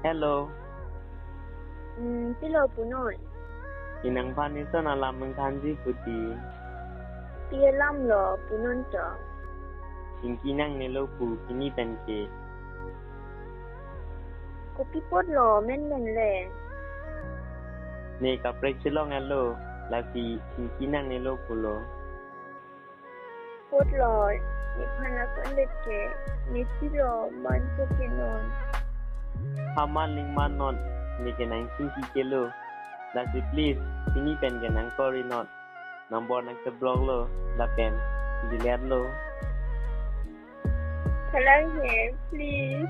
Hello. Hello Punon. Inangpani son alam mengkanji puti. Pialam lo Punon to. Inkinang nilo pu kini penke. Kopi pot lo men le. Ne ka preksilong alo lagi inkinang nilo pulo. Pot lo ni phanakan leke ni silo man pokenon. Haman ling manon ni kenang singki kelo. Lagi please kini pen kenang kori not. Nombor nang seblog lo la pen dilihat lo. Thalang he please.